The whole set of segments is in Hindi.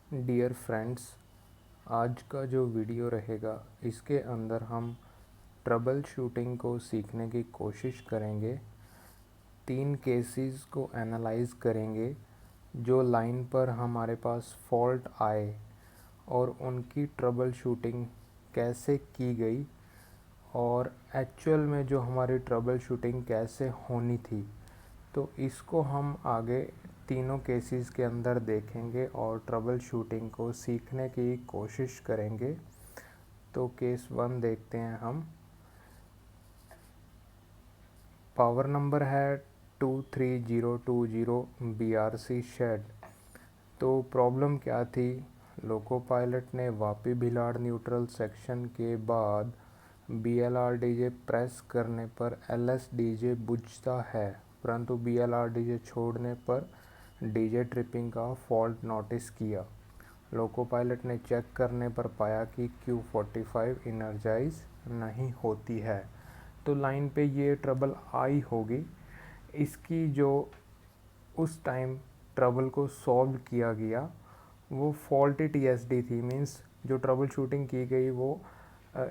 डियर फ्रेंड्स, आज का जो वीडियो रहेगा इसके अंदर हम ट्रबल शूटिंग को सीखने की कोशिश करेंगे। 3 केसेस को एनालाइज करेंगे जो लाइन पर हमारे पास फॉल्ट आए और उनकी ट्रबल शूटिंग कैसे की गई और एक्चुअल में जो हमारी ट्रबल शूटिंग कैसे होनी थी। तो इसको हम आगे तीनों केसेस के अंदर देखेंगे और ट्रबल शूटिंग को सीखने की कोशिश करेंगे। तो केस 1 देखते हैं हम। पावर नंबर है 23020 BRC शेड। तो प्रॉब्लम क्या थी? लोको पायलट ने वापी भिलाड़ न्यूट्रल सेक्शन के बाद BLRDJ प्रेस करने पर LSDJ बुझता है, परंतु BLRDJ छोड़ने पर डीजे ट्रिपिंग का फॉल्ट नोटिस किया। लोको पायलट ने चेक करने पर पाया कि Q45 इनर्जाइज नहीं होती है। तो लाइन पे ये ट्रबल आई होगी। इसकी जो उस टाइम ट्रबल को सॉल्व किया गया वो फॉल्टी TSD थी। मीन्स जो ट्रबल शूटिंग की गई वो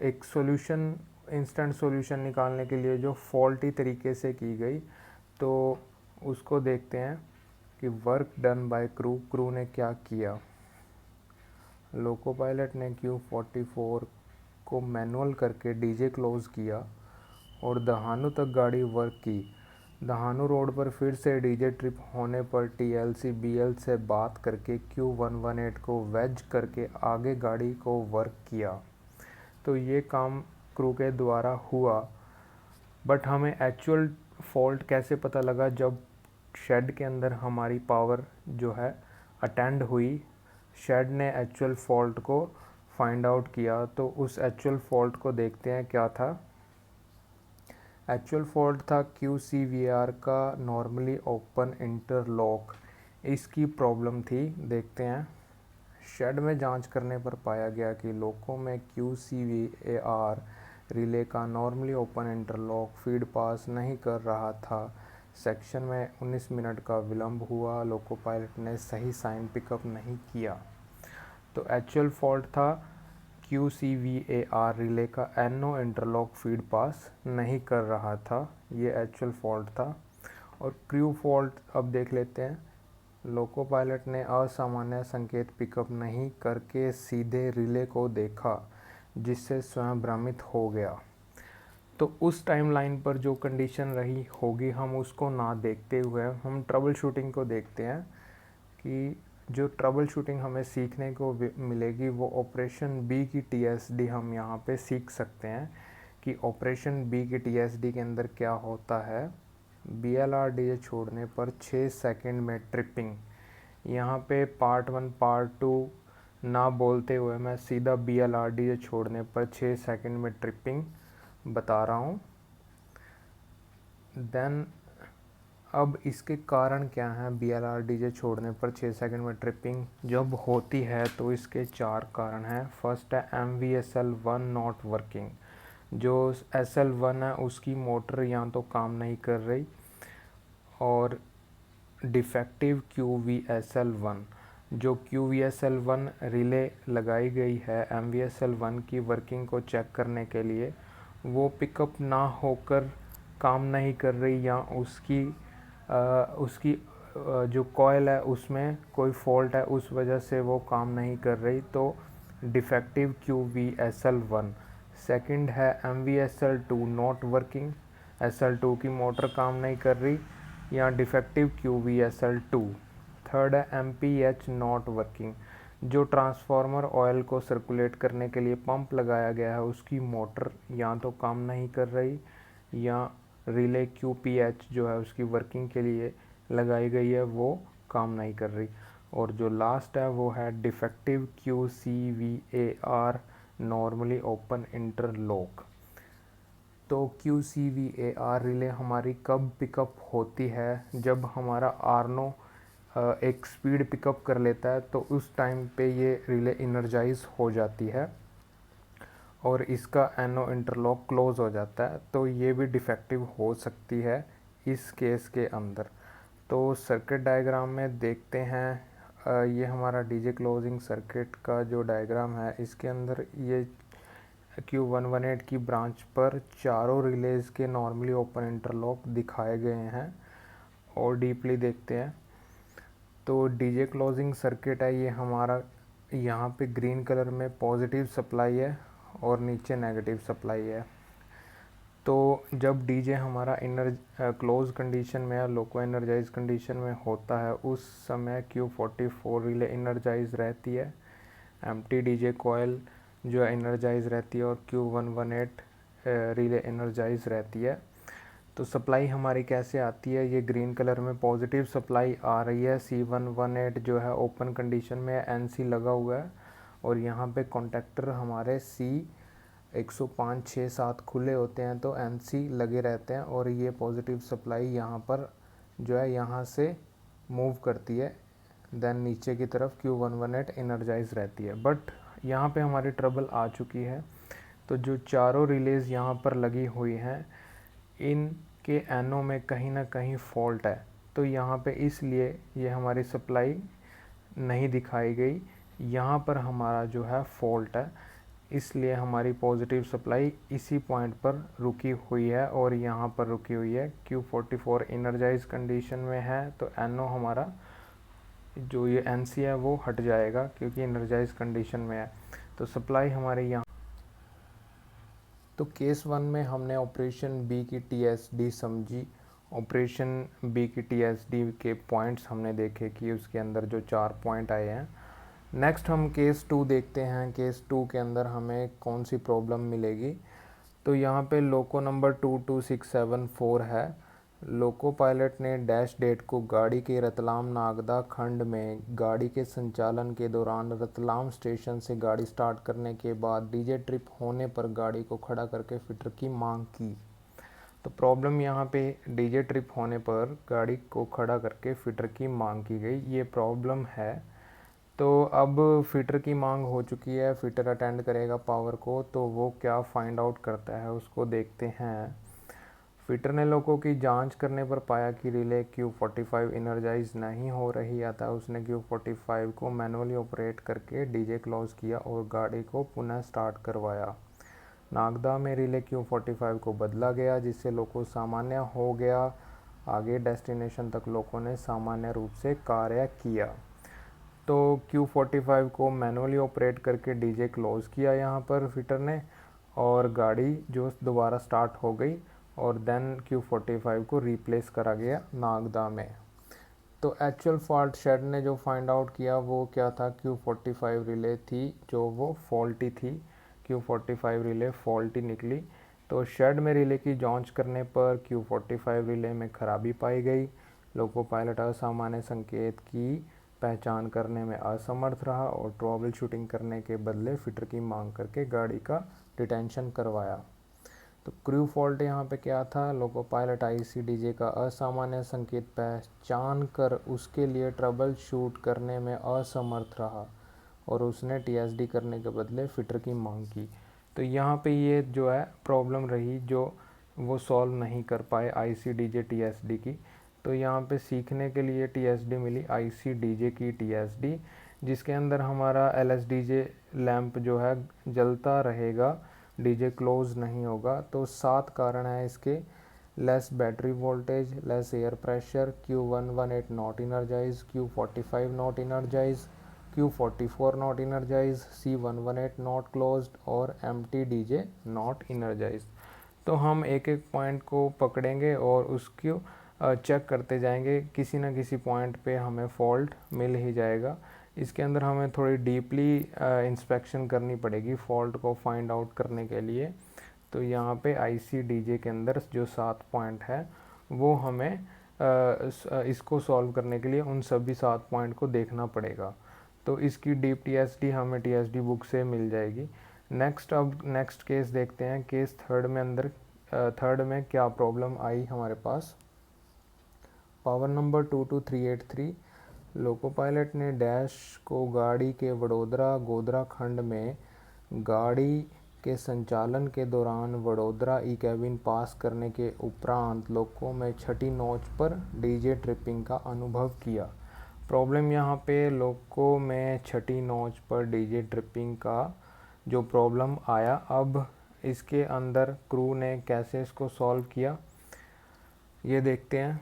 एक सॉल्यूशन, इंस्टेंट सॉल्यूशन निकालने के लिए जो फॉल्टी तरीके से की गई। तो उसको देखते हैं कि वर्क डन बाय क्रू ने क्या किया। लोको पायलट ने Q44 को मैनुअल करके डीजे क्लोज किया और दहानू तक गाड़ी वर्क की। दहानू रोड पर फिर से डीजे ट्रिप होने पर TLC BL से बात करके Q118 को वेज करके आगे गाड़ी को वर्क किया। तो ये काम क्रू के द्वारा हुआ। बट हमें एक्चुअल फॉल्ट कैसे पता लगा? जब शेड के अंदर हमारी पावर जो है अटेंड हुई, शेड ने एक्चुअल फॉल्ट को फाइंड आउट किया। तो उस एक्चुअल फॉल्ट को देखते हैं क्या था। एक्चुअल फॉल्ट था QCVR का नॉर्मली ओपन इंटरलॉक, इसकी प्रॉब्लम थी। देखते हैं। शेड में जांच करने पर पाया गया कि लोको में QCVAR रिले का नॉर्मली ओपन इंटरलॉक फीड पास नहीं कर रहा था। सेक्शन में 19 मिनट का विलंब हुआ। लोको पायलट ने सही साइन पिकअप नहीं किया। तो एक्चुअल फॉल्ट था QCVAR रिले का NO इंटरलॉक फीड पास नहीं कर रहा था। ये एक्चुअल फॉल्ट था। और क्रू फॉल्ट अब देख लेते हैं। लोको पायलट ने असामान्य संकेत पिकअप नहीं करके सीधे रिले को देखा, जिससे स्वयं भ्रमित हो गया। तो उस टाइम लाइन पर जो कंडीशन रही होगी हम उसको ना देखते हुए हम ट्रबल शूटिंग को देखते हैं कि जो ट्रबल शूटिंग हमें सीखने को मिलेगी वो ऑपरेशन बी की TSD हम यहाँ पे सीख सकते हैं कि ऑपरेशन बी की TSD के अंदर क्या होता है। BLRDJ छोड़ने पर 6 सेकंड में ट्रिपिंग। यहाँ पे पार्ट 1 पार्ट 2 ना बोलते हुए मैं सीधा BLRDJ छोड़ने पर 6 सेकंड में ट्रिपिंग बता रहा हूँ। देन अब इसके कारण क्या हैं? BLRDJ छोड़ने पर 6 सेकंड में ट्रिपिंग जब होती है तो इसके 4 कारण हैं। फर्स्ट है MVSL1 नॉट वर्किंग। जो SL1 है उसकी मोटर या तो काम नहीं कर रही, और डिफेक्टिव QVSL1। जो QVSL1 रिले लगाई गई है MVSL1 की वर्किंग को चेक करने के लिए, वो पिकअप ना होकर काम नहीं कर रही, या उसकी जो कॉइल है उसमें कोई फॉल्ट है, उस वजह से वो काम नहीं कर रही। तो डिफेक्टिव QVSL1। सेकंड है MVSL2 नॉट वर्किंग। SL2 की मोटर काम नहीं कर रही, या डिफेक्टिव QVSL2। थर्ड है MPH नॉट वर्किंग। जो ट्रांसफार्मर ऑयल को सर्कुलेट करने के लिए पंप लगाया गया है उसकी मोटर या तो काम नहीं कर रही, या रिले QPH जो है उसकी वर्किंग के लिए लगाई गई है वो काम नहीं कर रही। और जो लास्ट है वो है defective QCVAR normally open interlock. तो QCVAR रिले हमारी कब पिकअप होती है? जब हमारा आर्नो एक स्पीड पिकअप कर लेता है तो उस टाइम पे ये रिले इनर्जाइज हो जाती है और इसका NO इंटरलॉक क्लोज हो जाता है। तो ये भी डिफेक्टिव हो सकती है इस केस के अंदर। तो सर्किट डायग्राम में देखते हैं ये हमारा डीजे क्लोजिंग सर्किट का जो डायग्राम है, इसके अंदर ये Q118 की ब्रांच पर चारों रिलेज के नॉर्मली ओपन इंटरलॉक दिखाए गए हैं। और डीपली देखते हैं तो डीजे क्लोजिंग सर्किट है ये हमारा, यहाँ पे ग्रीन कलर में पॉजिटिव सप्लाई है और नीचे नेगेटिव सप्लाई है। तो जब डीजे हमारा क्लोज कंडीशन में या लोको एनर्जाइज कंडीशन में होता है, उस समय Q44 रिले एनर्जाइज रहती है, एम्प्टी डीजे कॉयल जो एनर्जाइज रहती है, और Q118 रिले एनर्जाइज रहती है। तो सप्लाई हमारी कैसे आती है, ये ग्रीन कलर में पॉजिटिव सप्लाई आ रही है। C118 जो है ओपन कंडीशन में NC लगा हुआ है, और यहाँ पे कॉन्टेक्टर हमारे C 105, 6, 7 खुले होते हैं, तो NC लगे रहते हैं, और ये पॉजिटिव सप्लाई यहाँ पर जो है यहाँ से मूव करती है, देन नीचे की तरफ Q118 एनर्जाइज रहती है। बट यहाँ पे हमारी ट्रबल आ चुकी है। तो जो चारों रिलेज यहाँ पर लगी हुई हैं, इनके एनो में कहीं ना कहीं फॉल्ट है। तो यहाँ पे इसलिए ये हमारी सप्लाई नहीं दिखाई गई, यहाँ पर हमारा जो है फॉल्ट है, इसलिए हमारी पॉजिटिव सप्लाई इसी पॉइंट पर रुकी हुई है और यहाँ पर रुकी हुई है। Q44 एनर्जाइज कंडीशन में है, तो एनो हमारा जो ये NC है वो हट जाएगा क्योंकि एनर्जाइज कंडीशन में है। तो सप्लाई हमारे यहाँ, तो केस 1 में हमने ऑपरेशन बी की TSD समझी। ऑपरेशन बी की TSD के पॉइंट्स हमने देखे कि उसके अंदर जो 4 पॉइंट आए हैं। नेक्स्ट हम केस 2 देखते हैं। केस 2 के अंदर हमें कौन सी प्रॉब्लम मिलेगी। तो यहाँ पे लोको नंबर 22674 है। लोको पायलट ने डैश डेट को गाड़ी के रतलाम नागदा खंड में गाड़ी के संचालन के दौरान रतलाम स्टेशन से गाड़ी स्टार्ट करने के बाद डीजे ट्रिप होने पर गाड़ी को खड़ा करके फिटर की मांग की। तो प्रॉब्लम यहाँ पे डीजे ट्रिप होने पर गाड़ी को खड़ा करके फिटर की मांग की गई, ये प्रॉब्लम है। तो अब फिटर की मांग हो चुकी है, फिटर अटेंड करेगा पावर को, तो वो क्या फाइंड आउट करता है उसको देखते हैं। फिटर ने लोगों की जांच करने पर पाया कि रिले Q45 एनर्जाइज नहीं हो रही आता। उसने Q45 को मैनुअली ऑपरेट करके डीजे क्लोज किया और गाड़ी को पुनः स्टार्ट करवाया। नागदा में रिले Q45 को बदला गया, जिससे लोको सामान्य हो गया। आगे डेस्टिनेशन तक लोगों ने सामान्य रूप से कार्य किया। तो Q45 को मैनुअली ऑपरेट करके डीजे क्लोज किया यहाँ पर फिटर ने, और गाड़ी जो दोबारा स्टार्ट हो गई, और देन Q45 को रिप्लेस करा गया नागदा में। तो एक्चुअल फॉल्ट शेड ने जो फाइंड आउट किया वो क्या था, Q45 रिले थी जो वो फॉल्टी थी, Q45 रिले फॉल्टी निकली। तो शेड में रिले की जांच करने पर Q45 रिले में खराबी पाई गई। लोको पायलट असामान्य संकेत की पहचान करने में असमर्थ रहा और ट्रबल शूटिंग करने के बदले फिटर की मांग करके गाड़ी का डिटेंशन करवाया। तो क्रू फॉल्ट यहाँ पे क्या था, लोको पायलट ICDJ का असामान्य संकेत पहचान कर उसके लिए ट्रबल शूट करने में असमर्थ रहा और उसने TSD करने के बदले फिटर की मांग की। तो यहाँ पे ये जो है प्रॉब्लम रही जो वो सॉल्व नहीं कर पाए ICDJ TSD की। तो यहाँ पे सीखने के लिए TSD मिली ICDJ की TSD, जिसके अंदर हमारा LSDJ लैंप जो है जलता रहेगा, डीजे क्लोज नहीं होगा। तो 7 कारण है इसके, less battery voltage, less air pressure, Q118 not energise, Q45 not energise, Q44 not energise, C118 not closed और एम्प्टी डीजे नॉट इनर्जाइज। तो हम एक एक पॉइंट को पकड़ेंगे और उसको चेक करते जाएंगे, किसी न किसी पॉइंट पे हमें फॉल्ट मिल ही जाएगा। इसके अंदर हमें थोड़ी डीपली इंस्पेक्शन करनी पड़ेगी फॉल्ट को फाइंड आउट करने के लिए। तो यहाँ पे ICDJ के अंदर जो 7 पॉइंट है वो हमें इसको सॉल्व करने के लिए उन सभी 7 पॉइंट को देखना पड़ेगा। तो इसकी डीप TSD हमें TSD बुक से मिल जाएगी। अब नेक्स्ट केस देखते हैं। केस थर्ड में क्या प्रॉब्लम आई हमारे पास। पावर नंबर 22383, लोको पायलट ने डैश को गाड़ी के वडोदरा गोधरा खंड में गाड़ी के संचालन के दौरान वडोदरा ई-कैबिन पास करने के उपरांत लोको में छठी नौच पर डीजे ट्रिपिंग का अनुभव किया। प्रॉब्लम यहाँ पे लोको में छठी नॉच पर डीजे ट्रिपिंग का जो प्रॉब्लम आया, अब इसके अंदर क्रू ने कैसे इसको सॉल्व किया ये देखते हैं।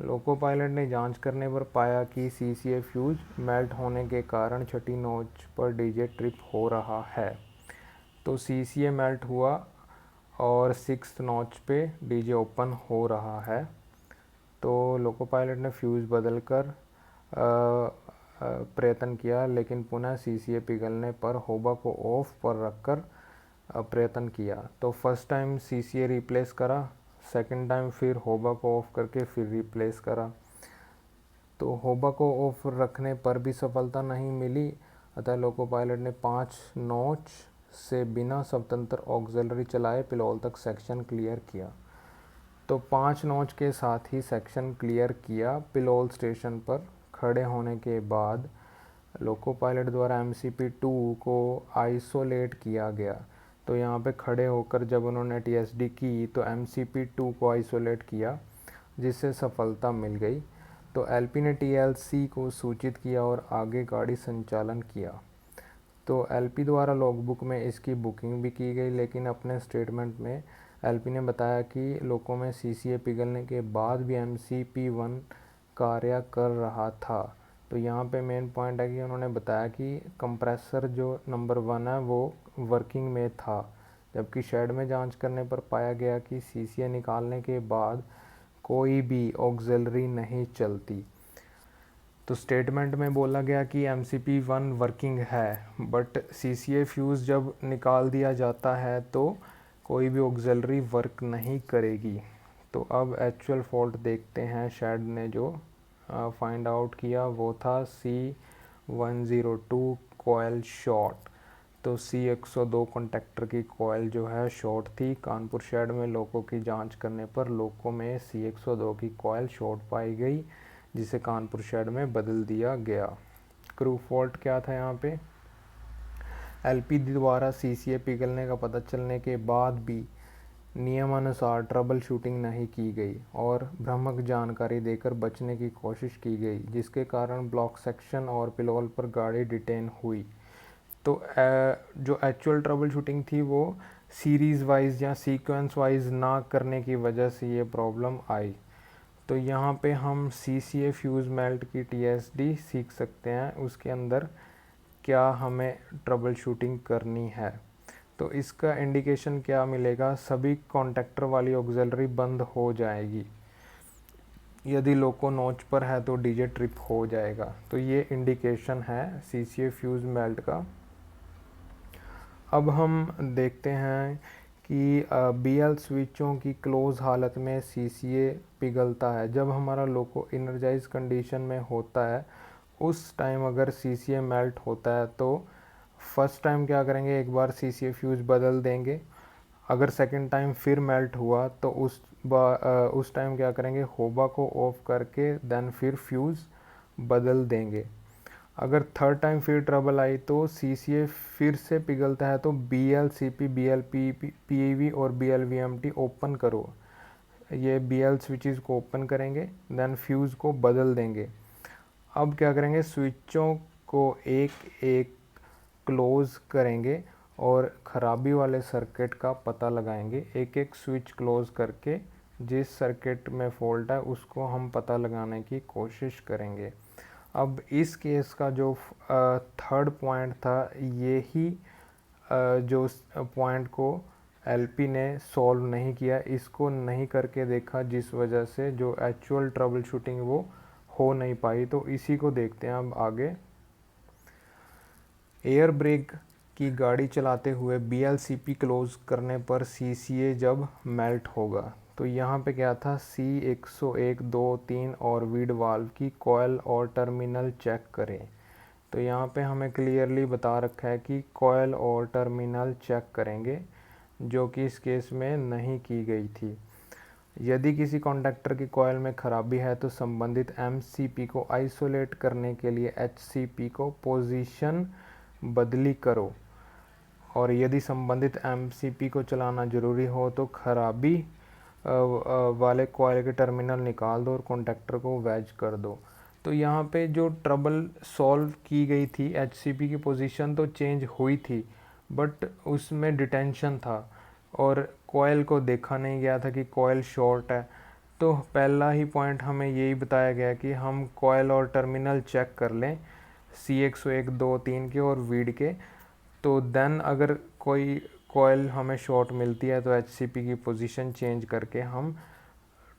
लोको पायलट ने जांच करने पर पाया कि सीसीए फ्यूज मेल्ट होने के कारण छठी नॉच पर डीजे ट्रिप हो रहा है। तो सीसीए मेल्ट हुआ और 6th नॉच पे डीजे ओपन हो रहा है। तो लोको पायलट ने फ्यूज़ बदल कर प्रयत्न किया, लेकिन पुनः सीसीए पिघलने पर होबा को ऑफ पर रखकर प्रयत्न किया। तो फर्स्ट टाइम सीसीए रिप्लेस करा, सेकंड टाइम फिर होबा को ऑफ करके फिर रिप्लेस करा। तो होबा को ऑफ रखने पर भी सफलता नहीं मिली, अतः लोको पायलट ने 5 नॉच से बिना स्वतंत्र ऑक्सिलरी चलाए पिलोल तक सेक्शन क्लियर किया। तो 5 नॉच के साथ ही सेक्शन क्लियर किया। पिलोल स्टेशन पर खड़े होने के बाद लोको पायलट द्वारा MCP-2 को आइसोलेट किया गया। तो यहाँ पे खड़े होकर जब उन्होंने TSD की तो MCP-2 को आइसोलेट किया, जिससे सफलता मिल गई। तो LP ने TLC को सूचित किया और आगे गाड़ी संचालन किया। तो LP द्वारा लॉगबुक में इसकी बुकिंग भी की गई, लेकिन अपने स्टेटमेंट में LP ने बताया कि लोको में CCA पिघलने के बाद भी MCP-1 कार्य कर रहा था। तो यहाँ पे मेन पॉइंट है कि उन्होंने बताया कि कंप्रेसर जो नंबर 1 है वो वर्किंग में था, जबकि शेड में जांच करने पर पाया गया कि CCA निकालने के बाद कोई भी ऑक्सिलरी नहीं चलती। तो स्टेटमेंट में बोला गया कि MCP-1 वर्किंग है, बट CCA फ्यूज़ जब निकाल दिया जाता है तो कोई भी ऑक्सिलरी वर्क नहीं करेगी। तो अब एक्चुअल फॉल्ट देखते हैं। शेड ने जो फाइंड आउट किया वो था C102 कॉयल शॉर्ट। तो C102 कॉन्टैक्टर की कॉयल जो है शॉर्ट थी। कानपुर शेड में लोको की जांच करने पर लोको में C102 की कॉयल शॉर्ट पाई गई, जिसे कानपुर शेड में बदल दिया गया। क्रू फॉल्ट क्या था यहाँ पे? LP द्वारा CCA पिघलने का पता चलने के बाद भी नियमानुसार ट्रबल शूटिंग नहीं की गई और भ्रामक जानकारी देकर बचने की कोशिश की गई, जिसके कारण ब्लॉक सेक्शन और पिलोल पर गाड़ी डिटेन हुई। तो जो एक्चुअल ट्रबल शूटिंग थी वो सीरीज़ वाइज या सीक्वेंस वाइज ना करने की वजह से ये प्रॉब्लम आई। तो यहाँ पे हम CCA फ्यूज़ मेल्ट की TSD सीख सकते हैं, उसके अंदर क्या हमें ट्रबल शूटिंग करनी है। तो इसका इंडिकेशन क्या मिलेगा? सभी कॉन्टैक्टर वाली ऑक्सिलरी बंद हो जाएगी। यदि लोको नॉच पर है तो डीजे ट्रिप हो जाएगा। तो ये इंडिकेशन है CCA फ्यूज़ मेल्ट का। अब हम देखते हैं कि BL स्विचों की क्लोज हालत में CCA पिघलता है। जब हमारा लोको इनर्जाइज कंडीशन में होता है उस टाइम अगर CCA मेल्ट होता है तो फर्स्ट टाइम क्या करेंगे, एक बार CCA फ्यूज़ बदल देंगे। अगर सेकंड टाइम फिर मेल्ट हुआ तो उस टाइम क्या करेंगे, होबा को ऑफ करके देन फिर फ्यूज़ बदल देंगे। अगर थर्ड टाइम फिर ट्रबल आई तो CCA फिर से पिघलता है तो BL CP BL PEV और BL VMT ओपन करो। ये BL स्विचेस को ओपन करेंगे, देन फ्यूज़ को बदल देंगे। अब क्या करेंगे, स्विचों को एक एक क्लोज करेंगे और ख़राबी वाले सर्किट का पता लगाएंगे। एक एक स्विच क्लोज करके जिस सर्किट में फॉल्ट है उसको हम पता लगाने की कोशिश करेंगे। अब इस केस का जो थर्ड पॉइंट था, यही जो पॉइंट को LP ने सॉल्व नहीं किया, इसको नहीं करके देखा, जिस वजह से जो एक्चुअल ट्रबल शूटिंग वो हो नहीं पाई। तो इसी को देखते हैं अब आगे। एयर ब्रेक की गाड़ी चलाते हुए BLCP क्लोज करने पर CCA जब मेल्ट होगा। तो यहाँ पे क्या था, C101, 2, 3 और वीड वाल्व की कॉयल और टर्मिनल चेक करें। तो यहाँ पे हमें क्लियरली बता रखा है कि कॉयल और टर्मिनल चेक करेंगे, जो कि इस केस में नहीं की गई थी। यदि किसी कॉन्टैक्टर की कॉयल में खराबी है तो संबंधित MCP को आइसोलेट करने के लिए HCP को पोजीशन बदली करो, और यदि संबंधित MCP को चलाना ज़रूरी हो तो खराबी वाले कॉयल के टर्मिनल निकाल दो और कॉन्टैक्टर को वैज कर दो। तो यहाँ पे जो ट्रबल सॉल्व की गई थी, एचसीपी की पोजीशन तो चेंज हुई थी बट उसमें डिटेंशन था और कॉयल को देखा नहीं गया था कि कॉयल शॉर्ट है। तो पहला ही पॉइंट हमें यही बताया गया कि हम कॉयल और टर्मिनल चेक कर लें CX1 2 3 के और वीड के। तो देन अगर कोई कॉयल हमें शॉर्ट मिलती है तो एचसीपी की पोजीशन चेंज करके हम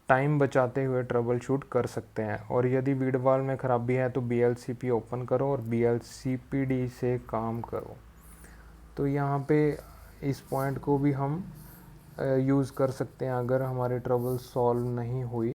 टाइम बचाते हुए ट्रबल शूट कर सकते हैं। और यदि वीड वाल में ख़राबी है तो BLCP ओपन करो और BLCPD से काम करो। तो यहाँ पे इस पॉइंट को भी हम यूज़ कर सकते हैं अगर हमारी ट्रबल सॉल्व नहीं हुई।